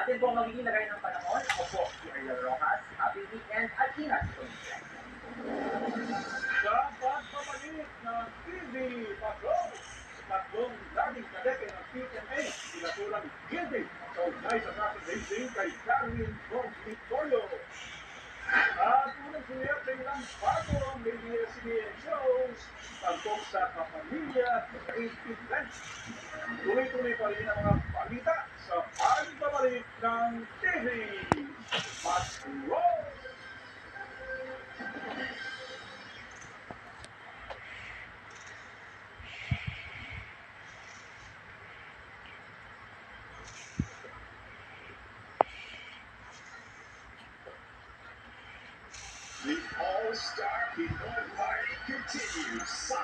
Atin po magiging lagay ng panahon. Ako po si Ariel Rojas. Happy weekend at ingat po. Sa pagbabalik ng TV Patrol, tatlong dating kadete ng PMA, sinatulang guilty sa ugnay sa kaso racing kay Darwin Victorio. At unang sumiyap sa ilang bago ang ABS-CBN shows tangkong sa kapamilya sa event. Tuloy-tuloy pa rin ang mga balita sa pagbabalik ng TV Patrol. The All-Star Pinoy Party continues.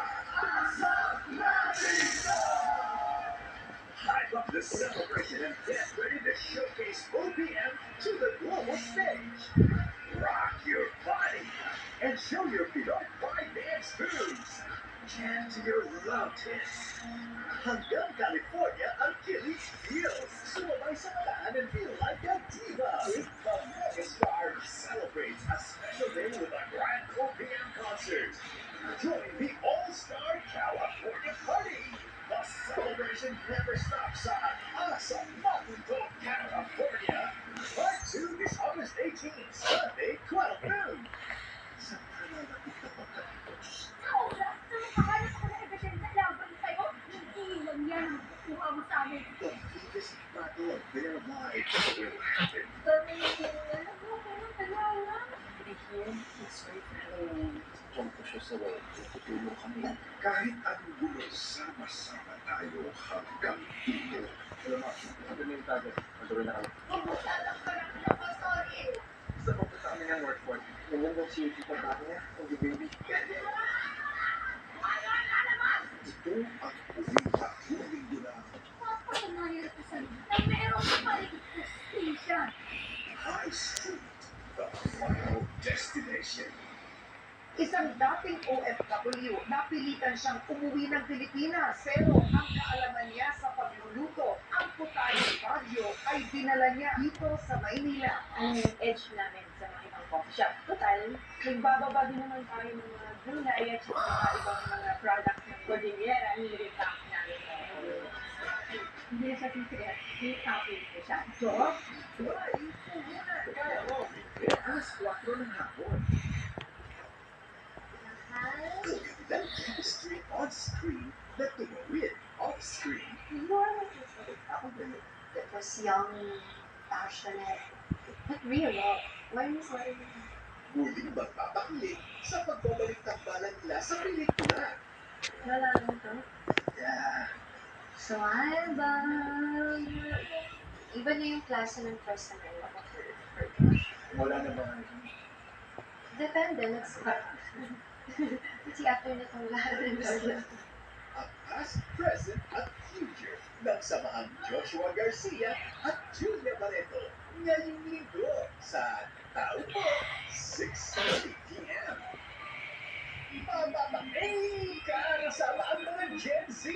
Hype up the celebration and get ready to showcase OPM to the global stage. Rock your body and show your Pinoy Pride dance moves. Jam to your loved hits. Hanggang California ang Killing Feels. Sumabay sa kalaan and feel like a diva. The megastar celebrates a special day with a grand OPM concert. Join the All-Star California Party. The celebration never stops sa Asa Magundo, California. Part 2 is August 18, Sunday, 12 noon. Sa pananapit na pagkatapos. The biggest battle of their lives will happen. Jumpo siya sa wall. Tutulong kami. Kahit anong gulo, sama-sama tayo hanggang dulo. Alam mo, sabi mo yung target. Matuloy na kami. Sa pagpunta kami ng Northport. Ganyan daw si Tita Baka niya. Ang baby. Ito ang uling at huling gula. High Street, the final destination. Isang dating OFW, napilitan siyang umuwi ng Pilipinas pero ang kaalaman niya sa pagluluto, ang putayong radyo ay dinala niya dito sa Maynila. Ang edge namin sa mga ibang coffee shop. Total, nagbababa din naman tayo ng mga gulay at saka mga ibang mga products ng Cordillera, nire-pack namin. Hindi siya sincere, i-copy ko siya. Dog? Why? Puhunan ka. Alas 4 ng hapon. Magandang chemistry on screen na tumawid off screen. That was young, passionate, but real love. Why was I? Muling magpapakilig sa pagbabalik ng bala nila sa pelikula. Wala lang to. Yeah. So I'm iba na yung klase ng first time I love for Josh. Wala na ba ngayon? Depende, next part. Kasi after na itong lahat ng gusto. Ang past, present, at future ng samaang Joshua Garcia at Julia Barreto ngayong linggo sa Tao Po, 6:30 p.m. Mamamangay ka kasama ang mga Gen Z.